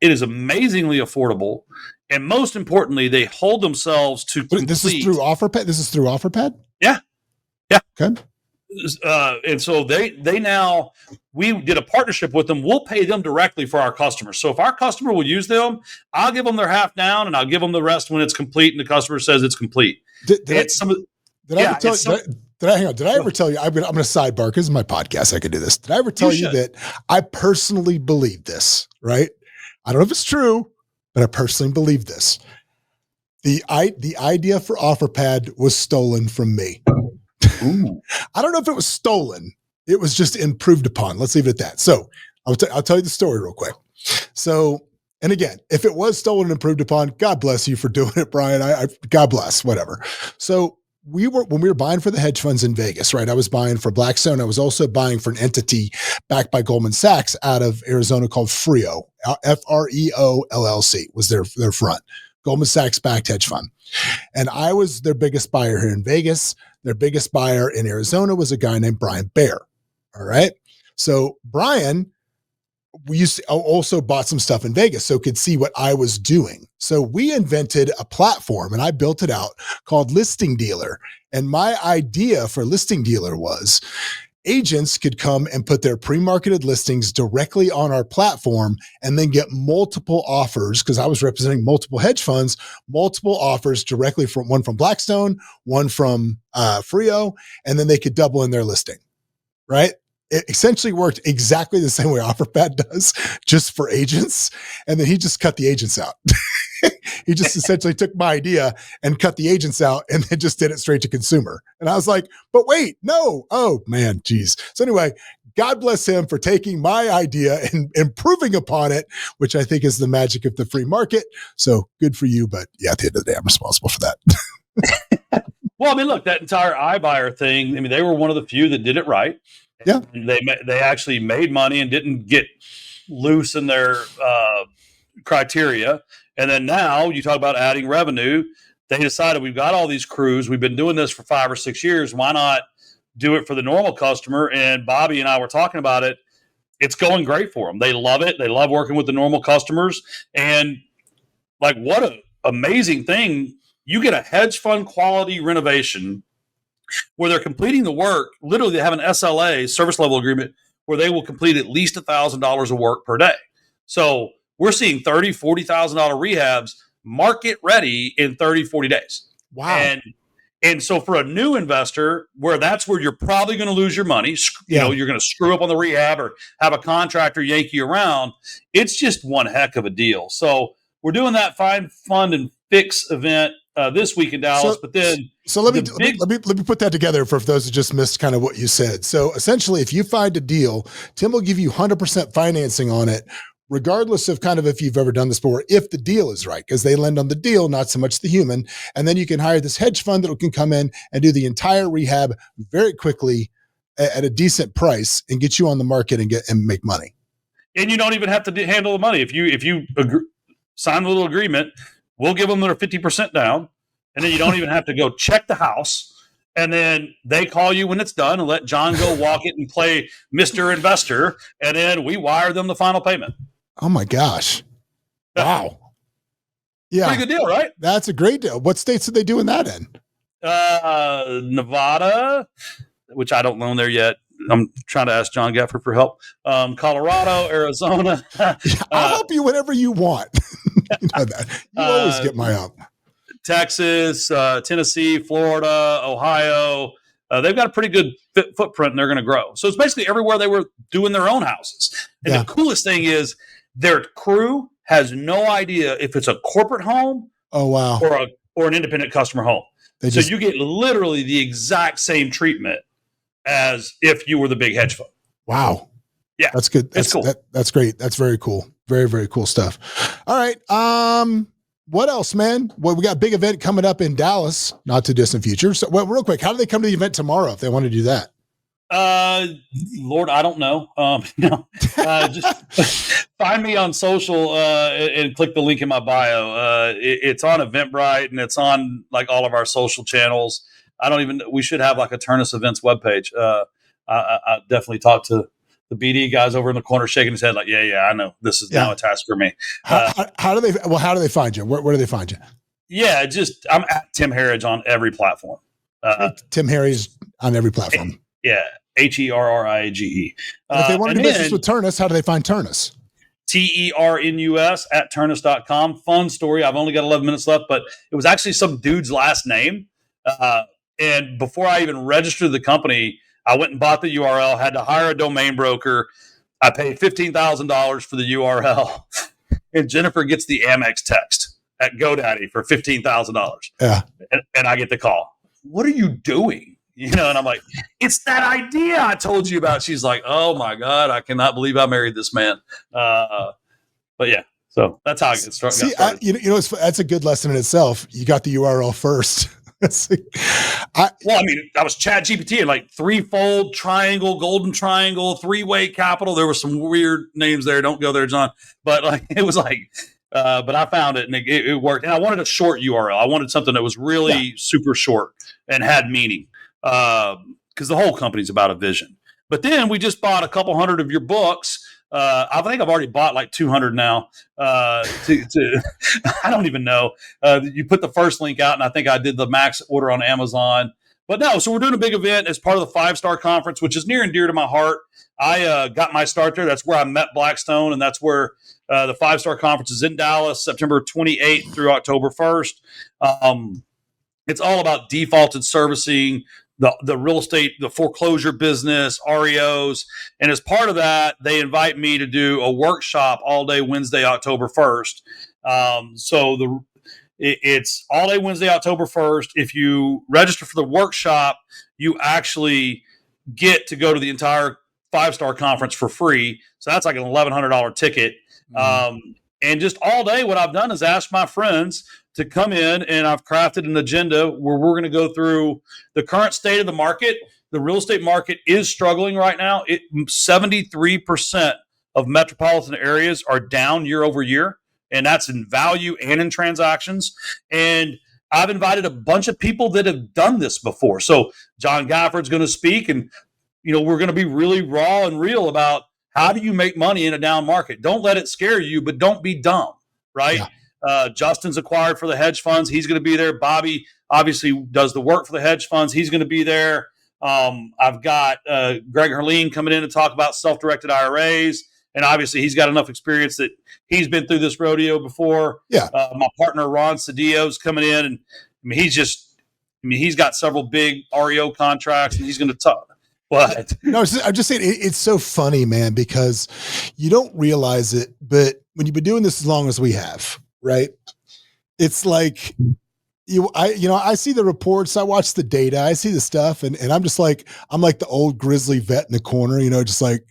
It is amazingly affordable. And most importantly, they hold themselves to complete. This is through OfferPad? Yeah. Okay. And so we did a partnership with them. We'll pay them directly for our customers. So if our customer will use them, I'll give them their half down and I'll give them the rest when it's complete and the customer says it's complete. Did I ever tell you, I'm going to sidebar because it's my podcast. I could do this. Did I ever tell you that I personally believe this, right? I don't know if it's true, but I personally believe this. The idea for OfferPad was stolen from me. Ooh. I don't know if it was stolen. It was just improved upon. Let's leave it at that. So I'll tell you the story real quick. So, and again, if it was stolen and improved upon, God bless you for doing it, Brian. God bless, whatever. So when we were buying for the hedge funds in Vegas, right? I was buying for Blackstone. I was also buying for an entity backed by Goldman Sachs out of Arizona called Freo, Freo LLC was their front. Goldman Sachs backed hedge fund. And I was their biggest buyer here in Vegas. Their biggest buyer in Arizona was a guy named Brian Baer. All right. So Brian, we also bought some stuff in Vegas so could see what I was doing. So we invented a platform and I built it out called Listing Dealer. And my idea for Listing Dealer was agents could come and put their pre-marketed listings directly on our platform and then get multiple offers, because I was representing multiple hedge funds, multiple offers directly from one from Blackstone, one from Freo, and then they could double in their listing, right? It essentially worked exactly the same way OfferPad does, just for agents. And then he just cut the agents out. He just essentially took my idea and cut the agents out and then just did it straight to consumer. And I was like, but wait, no. Oh man, geez. So anyway, God bless him for taking my idea and improving upon it, which I think is the magic of the free market. So good for you. But yeah, at the end of the day, I'm responsible for that. Well, look, that entire iBuyer thing, they were one of the few that did it right. Yeah. They actually made money and didn't get loose in their criteria. And then now you talk about adding revenue. They decided we've got all these crews. We've been doing this for 5 or 6 years. Why not do it for the normal customer? And Bobby and I were talking about it. It's going great for them. They love it. They love working with the normal customers. And like, what an amazing thing. You get a hedge fund quality renovation where they're completing the work. Literally, they have an SLA, service level agreement, where they will complete at least $1,000 of work per day. So we're seeing $30,000, $40,000 rehabs market ready in 30, 40 days. Wow. And so for a new investor, where that's where you're probably going to lose your money, you're going to screw up on the rehab or have a contractor yank you around. It's just one heck of a deal. So we're doing that Find, Fund, and Fix event this week in Dallas. So let me put that together for those who just missed kind of what you said. So essentially, if you find a deal, Tim will give you 100% financing on it, regardless of kind of if you've ever done this before, if the deal is right, because they lend on the deal, not so much the human. And then you can hire this hedge fund that can come in and do the entire rehab very quickly at a decent price and get you on the market and make money. And you don't even have to handle the money. If you sign a little agreement, we'll give them their 50% down. And then you don't even have to go check the house. and then they call you when it's done and let John go walk it and play Mr. Investor, and then we wire them the final payment. Oh my gosh. Wow. Yeah. Pretty good deal, right? That's a great deal. What states are they doing that in? Nevada, which I don't know there yet. I'm trying to ask John Gafford for help. Colorado, Arizona. I'll help you whenever you want. You know that. You always get my help. Texas, Tennessee, Florida, Ohio. They've got a pretty good footprint, and they're going to grow. So it's basically everywhere they were doing their own houses. And the coolest thing is their crew has no idea if it's a corporate home or an independent customer home. So you get literally the exact same treatment as if you were the big hedge fund. Wow. Yeah. That's good. That's cool. That's great. That's very cool. Very, very cool stuff. All right. What else, man? Well, we got a big event coming up in Dallas, not too distant future. So real quick, how do they come to the event tomorrow if they want to do that? Lord, I don't know. Just find me on social and click the link in my bio. It's on Eventbrite and it's on like all of our social channels. We should have like a Turnus Events webpage. I definitely talked to the BD guys over in the corner shaking his head like, yeah, I know this is now a task for me. How do they find you? Where do they find you? Yeah, I'm at Tim Herriage on every platform. Tim Herriage on every platform. Yeah. Herriage. If they want to do business with Turnus, how do they find Turnus? TERNUS at Turnus.com. Fun story. I've only got 11 minutes left, but it was actually some dude's last name. And before I even registered the company, I went and bought the URL, had to hire a domain broker. I paid $15,000 for the URL. And Jennifer gets the Amex text at GoDaddy for $15,000. Yeah. And I get the call. What are you doing? And I'm like, it's that idea I told you about. She's like, oh my God, I cannot believe I married this man. But yeah, so that's how I get started. See, that's a good lesson in itself. You got the URL first. I was Chat GPT and like threefold triangle, golden triangle, three-way capital. There were some weird names there. Don't go there, John. But like, it was like, but I found it and it worked. And I wanted a short URL. I wanted something that was really super short and had meaning. Because the whole company's about a vision. But then we just bought a couple hundred of your books. I think I've already bought like 200 now. I don't even know. You put the first link out, and I think I did the max order on Amazon. But no, so we're doing a big event as part of the 5-Star Conference, which is near and dear to my heart. I got my start there. That's where I met Blackstone, and that's where the 5-Star Conference is in Dallas, September 28th through October 1st. It's all about defaulted servicing, the real estate, the foreclosure business, REOs. And as part of that, they invite me to do a workshop all day Wednesday, October 1st. It's all day Wednesday, October 1st. If you register for the workshop, you actually get to go to the entire 5-Star Conference for free. So that's like an $1,100 ticket. And just all day, what I've done is ask my friends to come in, and I've crafted an agenda where we're going to go through the current state of the market. The real estate market is struggling right now. 73% of metropolitan areas are down year over year, and that's in value and in transactions. And I've invited a bunch of people that have done this before. So John Gafford's going to speak, and we're going to be really raw and real about how do you make money in a down market. Don't let it scare you, but don't be dumb, right? Yeah. Justin's acquired for the hedge funds. He's going to be there. Bobby obviously does the work for the hedge funds. He's going to be there. I've got Greg Herleen coming in to talk about self-directed IRAs. And obviously he's got enough experience that he's been through this rodeo before. Yeah. My partner, Ron Cedillo's coming in. And he's got several big REO contracts, and he's going to talk. But no, I'm just saying it's so funny, man, because you don't realize it, but when you've been doing this as long as we have, right? It's like I see the reports, I watch the data, I see the stuff, and I'm just like, I'm like the old grizzly vet in the corner, just like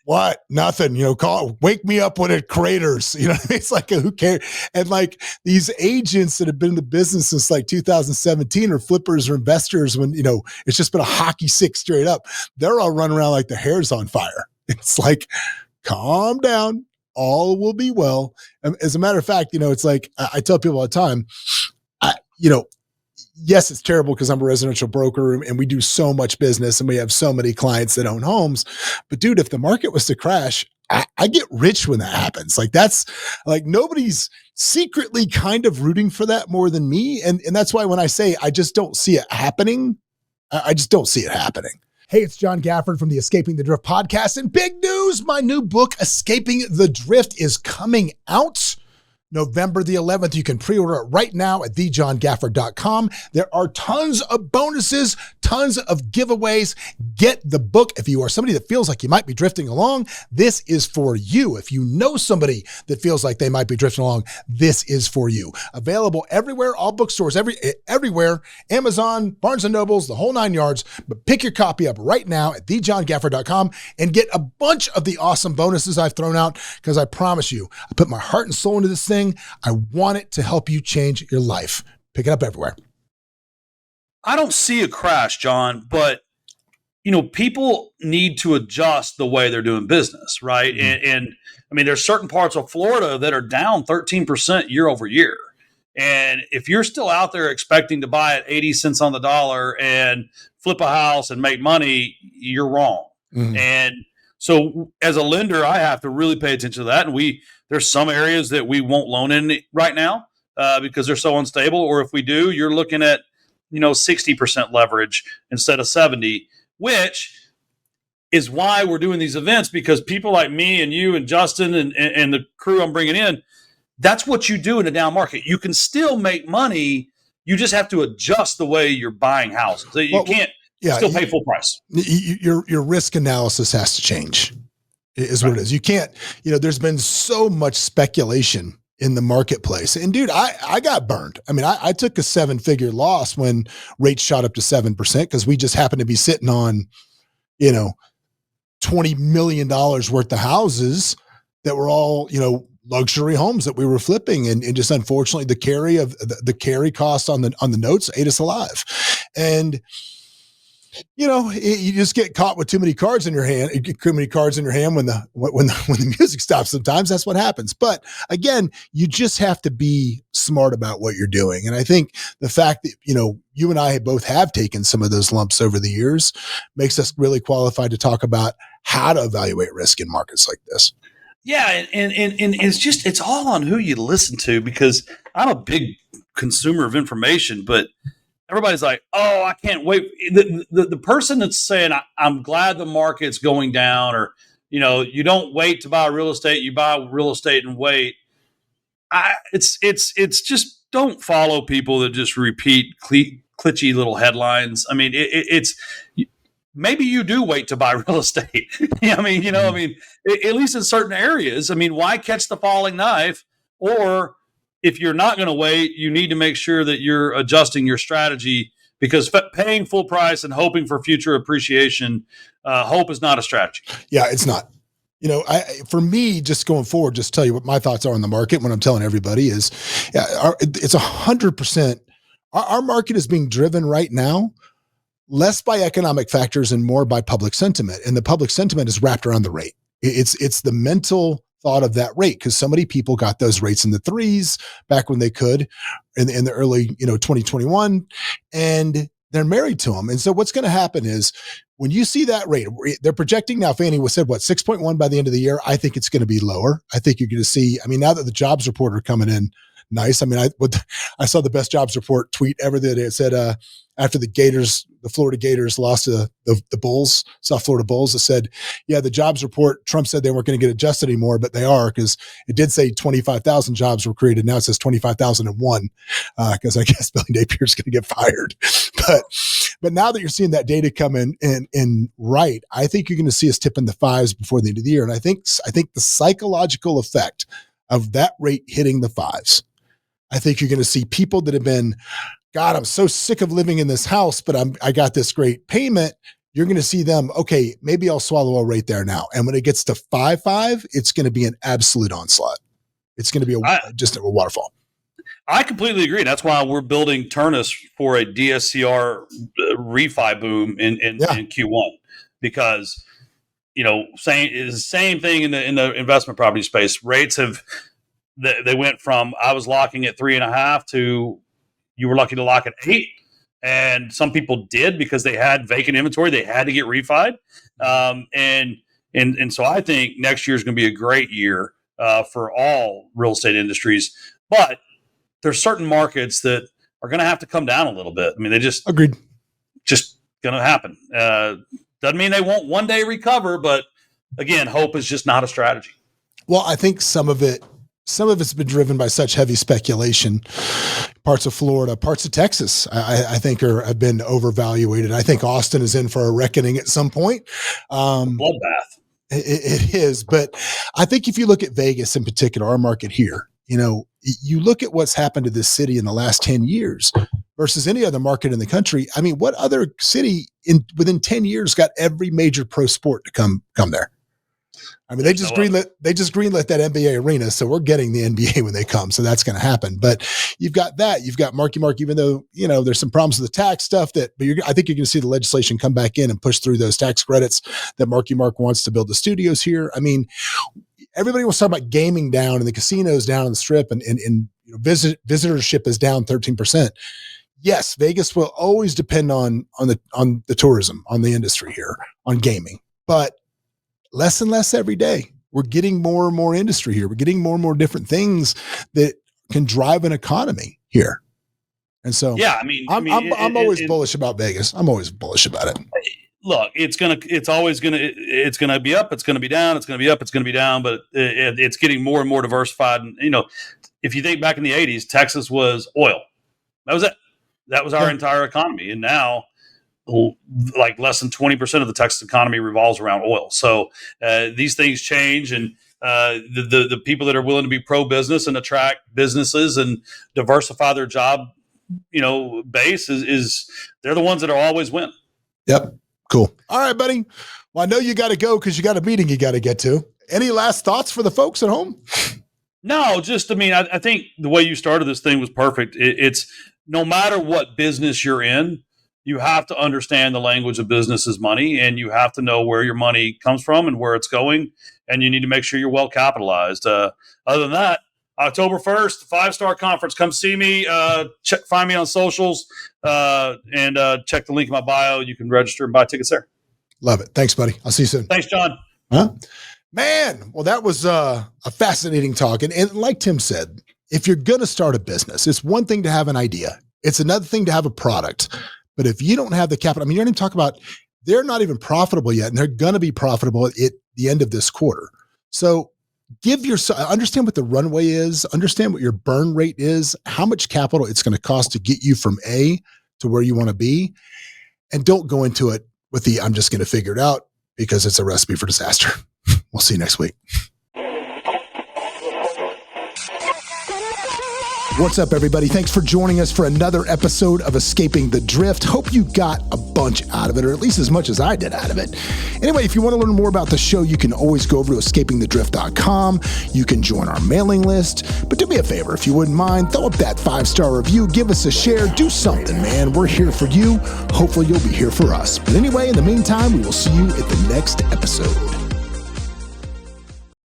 what? Nothing, wake me up when it craters. It's like, who cares? And like these agents that have been in the business since like 2017 or flippers or investors when, it's just been a hockey stick straight up. They're all running around like their hair's on fire. It's like, calm down. All will be well. As a matter of fact, it's like I tell people all the time, yes, it's terrible because I'm a residential broker and we do so much business and we have so many clients that own homes. But dude, if the market was to crash, I get rich when that happens. Like that's like nobody's secretly kind of rooting for that more than me. And that's why when I say I just don't see it happening, I just don't see it happening. Hey, it's John Gafford from the Escaping the Drift podcast. And big news, my new book, Escaping the Drift, is coming out November the 11th. You can pre-order it right now at thejohngafford.com. There are tons of bonuses, tons of giveaways. Get the book. If you are somebody that feels like you might be drifting along, this is for you. If you know somebody that feels like they might be drifting along, this is for you. Available everywhere, all bookstores, everywhere, Amazon, Barnes & Nobles, the whole 9 yards. But pick your copy up right now at thejohngafford.com and get a bunch of the awesome bonuses I've thrown out, because I promise you, I put my heart and soul into this thing. I want it to help you change your life. Pick it up everywhere. I don't see a crash, John, but people need to adjust the way they're doing business, right? Mm-hmm. And I mean, there's certain parts of Florida that are down 13% year over year. And if you're still out there expecting to buy at 80 cents on the dollar and flip a house and make money, you're wrong. Mm-hmm. And so as a lender, I have to really pay attention to that. And there's some areas that we won't loan in right now because they're so unstable. Or if we do, you're looking at 60% leverage instead of 70, which is why we're doing these events, because people like me and you and Justin and the crew I'm bringing in, that's what you do in a down market. You can still make money. You just have to adjust the way you're buying houses. So you can't still pay full price. Your risk analysis has to change, is what it is. You can't, there's been so much speculation in the marketplace. And dude, I got burned. I mean, I took a 7-figure loss when rates shot up to 7% because we just happened to be sitting on, $20 million worth of houses that were all, luxury homes that we were flipping. And just unfortunately the carry costs on the notes ate us alive. And you just get caught with too many cards in your hand. You get too many cards in your hand when the music stops. Sometimes that's what happens. But again, you just have to be smart about what you're doing. And I think the fact that you and I both have taken some of those lumps over the years makes us really qualified to talk about how to evaluate risk in markets like this. Yeah, and it's all on who you listen to, because I'm a big consumer of information, but everybody's like, oh, I can't wait. The person that's saying, I'm glad the market's going down, or, you don't wait to buy real estate, you buy real estate and wait. It's just, don't follow people that just repeat glitchy little headlines. I mean, it's maybe you do wait to buy real estate. At least in certain areas. I mean, why catch the falling knife? Or if you're not going to wait, you need to make sure that you're adjusting your strategy, because paying full price and hoping for future appreciation, hope is not a strategy. Yeah, it's not. For me, just going forward, just tell you what my thoughts are on the market. When I'm telling everybody is, it's 100%. Our market is being driven right now less by economic factors and more by public sentiment. And the public sentiment is wrapped around the rate. It's the mental thought of that rate, because so many people got those rates in the 3s back when they could in the early 2021, and they're married to them. And so what's going to happen is when you see that rate, they're projecting now, Fannie said 6.1 by the end of the year. I think it's going to be lower. I think you're going to see, now that the jobs report are coming in nice. I saw the best jobs report tweet ever the other day. It said, after the Florida Gators lost to the Bulls, South Florida Bulls, it said, yeah, the jobs report, Trump said they weren't going to get adjusted anymore, but they are, because it did say 25,000 jobs were created. Now it says 25,001, because I guess Billy Napier's going to get fired. But now that you're seeing that data come in right, I think you're going to see us tip in the 5s before the end of the year. And I think the psychological effect of that rate hitting the 5s, I think you're going to see people that have been, God, I'm so sick of living in this house, but I got this great payment. You're going to see them, okay, maybe I'll swallow a rate there now. And when it gets to 5.5, it's going to be an absolute onslaught. It's going to be just a waterfall. I completely agree. That's why we're building Turnus for a DSCR refi boom in Q1, because same thing in the investment property space. Rates they went from, I was locking at 3.5 to you were lucky to lock at 8. And some people did because they had vacant inventory. They had to get refied. And so I think next year is going to be a great year for all real estate industries. But there's certain markets that are going to have to come down a little bit. I mean, they just agreed. Just going to happen. Doesn't mean they won't one day recover, but again, hope is just not a strategy. Well, I think some of it's been driven by such heavy speculation. Parts of Florida, parts of Texas, I think have been overvaluated. I think Austin is in for a reckoning at some point. Bloodbath. It is, but I think if you look at Vegas in particular, our market here, you look at what's happened to this city in the last 10 years versus any other market in the country. I mean, what other city within 10 years got every major pro sport to come there? I mean, they just greenlit that NBA arena. So we're getting the NBA when they come. So that's going to happen. But you've got Marky Mark, even though, there's some problems with the tax stuff I think you're going to see the legislation come back in and push through those tax credits that Marky Mark wants to build the studios here. I mean, everybody was talking about gaming down and the casinos down on the strip and visitorship is down 13%. Yes, Vegas will always depend on the tourism, on the industry here, on gaming, but less and less every day. We're getting more and more industry here. We're getting more and more different things that can drive an economy here. And so, yeah, I'm always bullish about Vegas. I'm always bullish about it. Look, it's gonna be up, it's gonna be down, it's gonna be up, it's gonna be down, but it's getting more and more diversified. And if you think back in the '80s, Texas was oil. That was it. That was our entire economy, and now, like less than 20% of the Texas economy revolves around oil. So these things change, and the people that are willing to be pro-business and attract businesses and diversify their job, base is they're the ones that are always win. Yep. Cool. All right, buddy. Well, I know you got to go because you got a meeting you got to get to. Any last thoughts for the folks at home? No, I think the way you started this thing was perfect. It's no matter what business you're in, you have to understand the language of business is money, and you have to know where your money comes from and where it's going, and you need to make sure you're well capitalized. Other than that, October 1st, 5-star conference. Come see me. Find me on socials and check the link in my bio. You can register and buy tickets there. Love it. Thanks, buddy. I'll see you soon. Thanks, John. Man, well, that was a fascinating talk. And like Tim said, if you're going to start a business, it's one thing to have an idea. It's another thing to have a product. But if you don't have the capital, you're going to talk about they're not even profitable yet, and they're going to be profitable at the end of this quarter. So understand what the runway is, understand what your burn rate is, how much capital it's going to cost to get you from A to where you want to be. And don't go into it with I'm just going to figure it out, because it's a recipe for disaster. We'll see you next week. What's up, everybody? Thanks for joining us for another episode of Escaping the Drift. Hope you got a bunch out of it, or at least as much as I did out of it. Anyway, if you want to learn more about the show, you can always go over to escapingthedrift.com. You can join our mailing list. But do me a favor, if you wouldn't mind, throw up that 5-star review, give us a share, do something, man. We're here for you. Hopefully you'll be here for us. But anyway, in the meantime, we will see you at the next episode.